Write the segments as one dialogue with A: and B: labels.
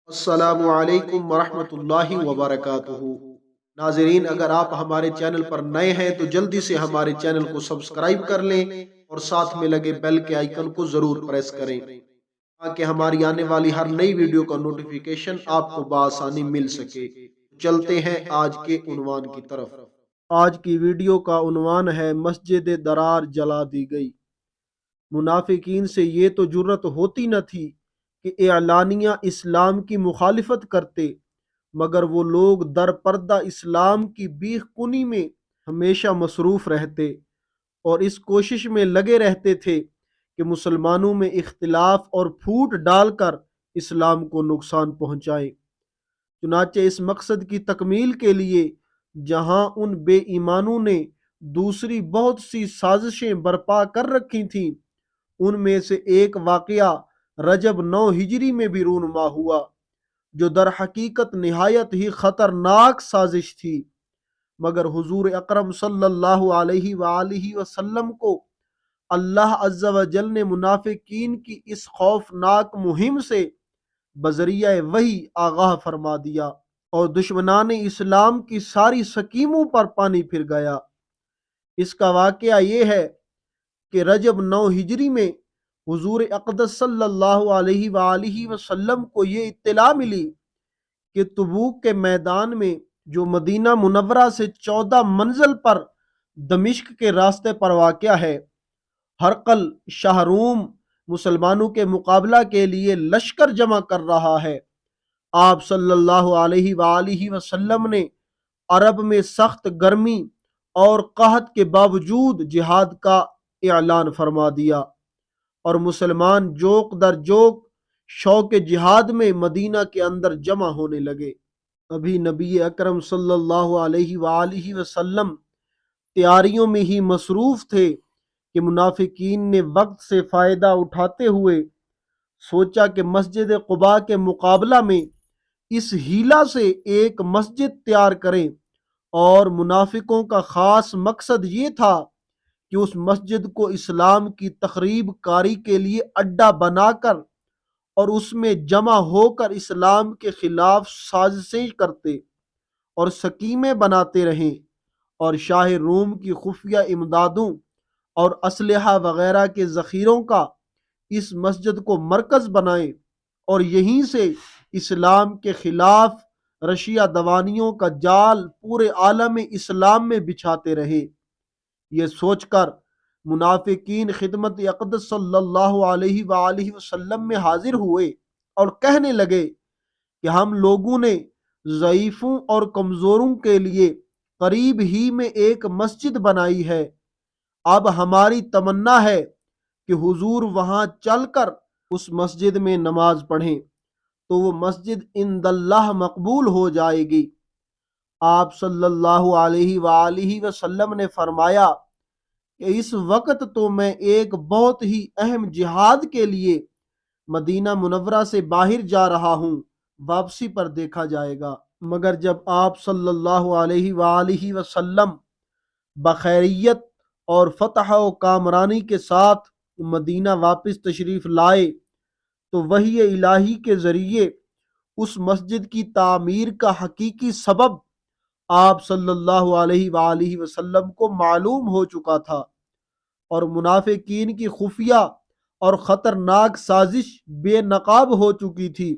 A: السلام علیکم ورحمۃ اللہ وبرکاتہ۔ ناظرین، اگر آپ ہمارے چینل پر نئے ہیں تو جلدی سے ہمارے چینل کو سبسکرائب کر لیں اور ساتھ میں لگے بیل کے آئیکن کو ضرور پریس کریں تاکہ ہماری آنے والی ہر نئی ویڈیو کا نوٹیفیکیشن آپ کو بآسانی مل سکے۔ چلتے ہیں آج کے عنوان کی طرف۔ آج کی ویڈیو کا عنوان ہے مسجد درار جلا دی گئی۔ منافقین سے یہ تو جرت ہوتی نہ تھی کہ اعلانیہ اسلام کی مخالفت کرتے، مگر وہ لوگ در پردہ اسلام کی بیخ کنی میں ہمیشہ مصروف رہتے اور اس کوشش میں لگے رہتے تھے کہ مسلمانوں میں اختلاف اور پھوٹ ڈال کر اسلام کو نقصان پہنچائیں۔ چنانچہ اس مقصد کی تکمیل کے لیے جہاں ان بے ایمانوں نے دوسری بہت سی سازشیں برپا کر رکھی تھیں، ان میں سے ایک واقعہ رجب 9 ہجری میں بھی رونما ہوا، جو در حقیقت نہایت ہی خطرناک سازش تھی، مگر حضور اکرم صلی اللہ علیہ وآلہ وسلم کو اللہ عز و جل نے منافقین کی اس خوفناک مہم سے بذریعہ وحی آگاہ فرما دیا اور دشمنان اسلام کی ساری سکیموں پر پانی پھر گیا۔ اس کا واقعہ یہ ہے کہ رجب 9 ہجری میں حضور اقدس صلی اللہ علیہ وآلہ وسلم کو یہ اطلاع ملی کہ تبوک کے میدان میں، جو مدینہ منورہ سے 14 منزل پر دمشق کے راستے پر واقع ہے، ہرقل شاہ روم مسلمانوں کے مقابلہ کے لیے لشکر جمع کر رہا ہے۔ آپ صلی اللہ علیہ وآلہ وسلم نے عرب میں سخت گرمی اور قحط کے باوجود جہاد کا اعلان فرما دیا اور مسلمان جوق در جوق شوق جہاد میں مدینہ کے اندر جمع ہونے لگے۔ ابھی نبی اکرم صلی اللہ علیہ وآلہ وسلم تیاریوں میں ہی مصروف تھے کہ منافقین نے وقت سے فائدہ اٹھاتے ہوئے سوچا کہ مسجد قباء کے مقابلہ میں اس ہیلا سے ایک مسجد تیار کریں، اور منافقوں کا خاص مقصد یہ تھا کہ اس مسجد کو اسلام کی تخریب کاری کے لیے اڈا بنا کر اور اس میں جمع ہو کر اسلام کے خلاف سازشیں کرتے اور سکیمیں بناتے رہیں اور شاہ روم کی خفیہ امدادوں اور اسلحہ وغیرہ کے ذخیروں کا اس مسجد کو مرکز بنائیں اور یہیں سے اسلام کے خلاف رشیہ دوانیوں کا جال پورے عالم اسلام میں بچھاتے رہے۔ یہ سوچ کر منافقین خدمت اقدس صلی اللہ علیہ وآلہ وسلم میں حاضر ہوئے اور کہنے لگے کہ ہم لوگوں نے ضعیفوں اور کمزوروں کے لیے قریب ہی میں ایک مسجد بنائی ہے، اب ہماری تمنا ہے کہ حضور وہاں چل کر اس مسجد میں نماز پڑھیں تو وہ مسجد عند اللہ مقبول ہو جائے گی۔ آپ صلی اللہ علیہ وآلہ وسلم نے فرمایا کہ اس وقت تو میں ایک بہت ہی اہم جہاد کے لیے مدینہ منورہ سے باہر جا رہا ہوں، واپسی پر دیکھا جائے گا۔ مگر جب آپ صلی اللہ علیہ وآلہ وسلم بخیریت اور فتح و کامرانی کے ساتھ مدینہ واپس تشریف لائے تو وحی الہی کے ذریعے اس مسجد کی تعمیر کا حقیقی سبب آپ صلی اللہ علیہ وآلہ وسلم کو معلوم ہو چکا تھا اور منافقین کی خفیہ اور خطرناک سازش بے نقاب ہو چکی تھی۔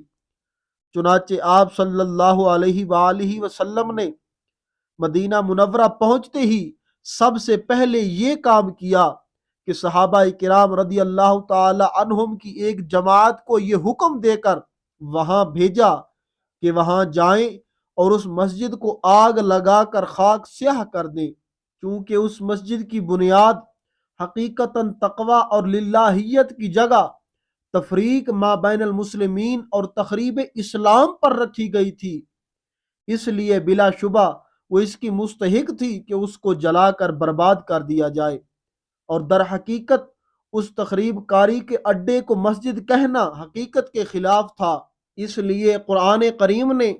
A: چنانچہ آپ صلی اللہ علیہ وآلہ وسلم نے مدینہ منورہ پہنچتے ہی سب سے پہلے یہ کام کیا کہ صحابہ کرام رضی اللہ تعالی عنہم کی ایک جماعت کو یہ حکم دے کر وہاں بھیجا کہ وہاں جائیں اور اس مسجد کو آگ لگا کر خاک سیاہ کر دیں، چونکہ اس مسجد کی بنیاد حقیقتاً تقوی اور للہیت کی جگہ تفریق ما بین المسلمین اور تخریب اسلام پر رکھی گئی تھی، اس لیے بلا شبہ وہ اس کی مستحق تھی کہ اس کو جلا کر برباد کر دیا جائے، اور در حقیقت اس تخریب کاری کے اڈے کو مسجد کہنا حقیقت کے خلاف تھا۔ اس لیے قرآن کریم نے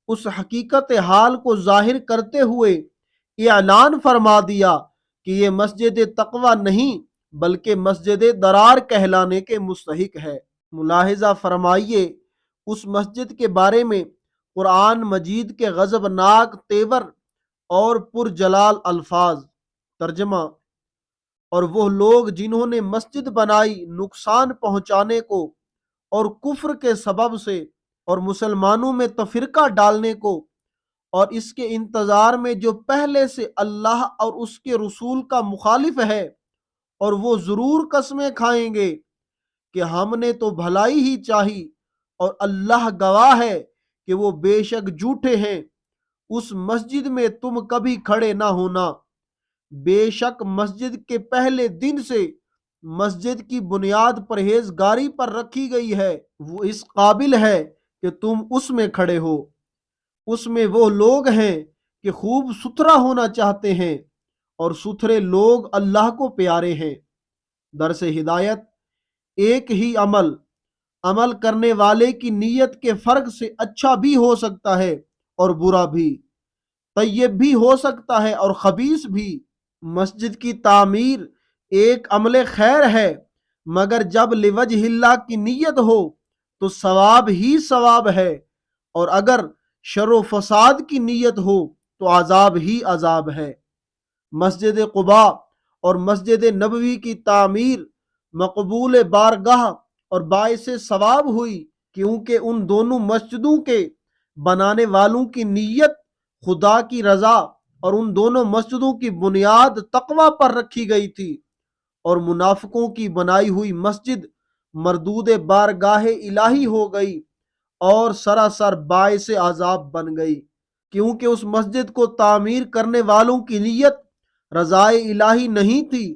A: اس حقیقت حال کو ظاہر کرتے ہوئے اعلان فرما دیا کہ یہ مسجد تقوی نہیں بلکہ مسجد درار کہلانے کے مستحق ہے۔ ملاحظہ فرمائیے اس مسجد کے بارے میں قرآن مجید کے غضبناک تیور اور پرجلال الفاظ۔ ترجمہ: اور وہ لوگ جنہوں نے مسجد بنائی نقصان پہنچانے کو اور کفر کے سبب سے اور مسلمانوں میں تفرقہ ڈالنے کو، اور اس کے انتظار میں جو پہلے سے اللہ اور اس کے رسول کا مخالف ہے، اور وہ ضرور قسمیں کھائیں گے کہ ہم نے تو بھلائی ہی چاہی اور اللہ گواہ ہے کہ وہ بے شک جھوٹے ہیں، اس مسجد میں تم کبھی کھڑے نہ ہونا۔ بے شک مسجد کے پہلے دن سے مسجد کی بنیاد پرہیزگاری پر رکھی گئی ہے، وہ اس قابل ہے کہ تم اس میں کھڑے ہو۔ اس میں وہ لوگ ہیں کہ خوب ستھرا ہونا چاہتے ہیں، اور ستھرے لوگ اللہ کو پیارے ہیں۔ درس ہدایت: ایک ہی عمل کرنے والے کی نیت کے فرق سے اچھا بھی ہو سکتا ہے اور برا بھی، طیب بھی ہو سکتا ہے اور خبیث بھی۔ مسجد کی تعمیر ایک عمل خیر ہے، مگر جب لوجہ اللہ کی نیت ہو تو ثواب ہی ثواب ہے، اور اگر شر و فساد کی نیت ہو تو عذاب ہی عذاب ہے۔ مسجد قباء اور مسجد نبوی کی تعمیر مقبول بارگاہ اور باعث ثواب ہوئی، کیونکہ ان دونوں مسجدوں کے بنانے والوں کی نیت خدا کی رضا اور ان دونوں مسجدوں کی بنیاد تقوی پر رکھی گئی تھی، اور منافقوں کی بنائی ہوئی مسجد مردود بارگاہ الہی ہو گئی اور سراسر باعث عذاب بن گئی، کیونکہ اس مسجد کو تعمیر کرنے والوں کی نیت رضائے الہی نہیں تھی،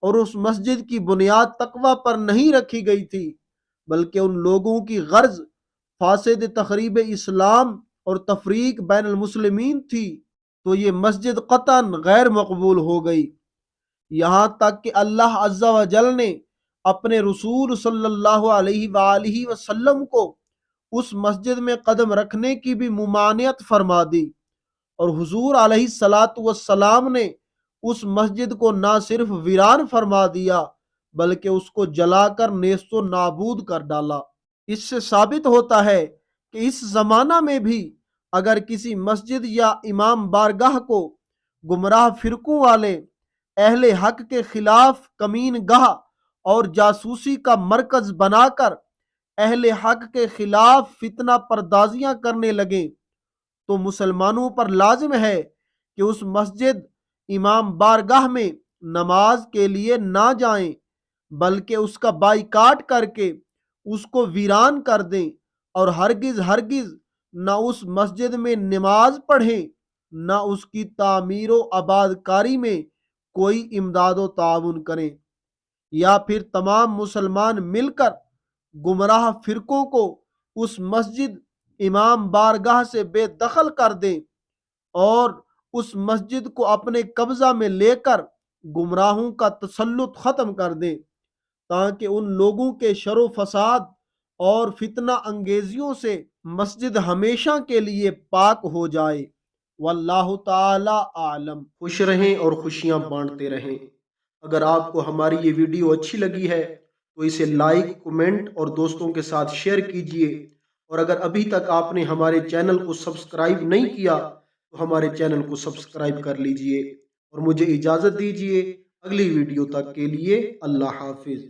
A: اور اس مسجد کی بنیاد تقوی پر نہیں رکھی گئی تھی، بلکہ ان لوگوں کی غرض فاسد تخریب اسلام اور تفریق بین المسلمین تھی، تو یہ مسجد قطعاً غیر مقبول ہو گئی۔ یہاں تک کہ اللہ عز و جل نے اپنے رسول صلی اللہ علیہ وآلہ وسلم کو اس مسجد میں قدم رکھنے کی بھی ممانعت فرما دی، اور حضور علیہ الصلاۃ والسلام نے اس مسجد کو نہ صرف ویران فرما دیا بلکہ اس کو جلا کر نیست و نابود کر ڈالا۔ اس سے ثابت ہوتا ہے کہ اس زمانہ میں بھی اگر کسی مسجد یا امام بارگاہ کو گمراہ فرقوں والے اہل حق کے خلاف کمین گاہ اور جاسوسی کا مرکز بنا کر اہل حق کے خلاف فتنہ پردازیاں کرنے لگیں تو مسلمانوں پر لازم ہے کہ اس مسجد امام بارگاہ میں نماز کے لیے نہ جائیں، بلکہ اس کا بائیکاٹ کر کے اس کو ویران کر دیں، اور ہرگز نہ اس مسجد میں نماز پڑھیں، نہ اس کی تعمیر و آباد کاری میں کوئی امداد و تعاون کریں، یا پھر تمام مسلمان مل کر گمراہ فرقوں کو اس مسجد امام بارگاہ سے بے دخل کر دیں اور اس مسجد کو اپنے قبضہ میں لے کر گمراہوں کا تسلط ختم کر دیں، تاکہ ان لوگوں کے شر و فساد اور فتنہ انگیزیوں سے مسجد ہمیشہ کے لیے پاک ہو جائے۔ واللہ تعالی اعلم۔ خوش رہیں اور خوشیاں بانٹتے رہیں۔ اگر آپ کو ہماری یہ ویڈیو اچھی لگی ہے تو اسے لائک، کمنٹ اور دوستوں کے ساتھ شیئر کیجئے، اور اگر ابھی تک آپ نے ہمارے چینل کو سبسکرائب نہیں کیا تو ہمارے چینل کو سبسکرائب کر لیجئے، اور مجھے اجازت دیجئے اگلی ویڈیو تک کے لیے اللہ حافظ۔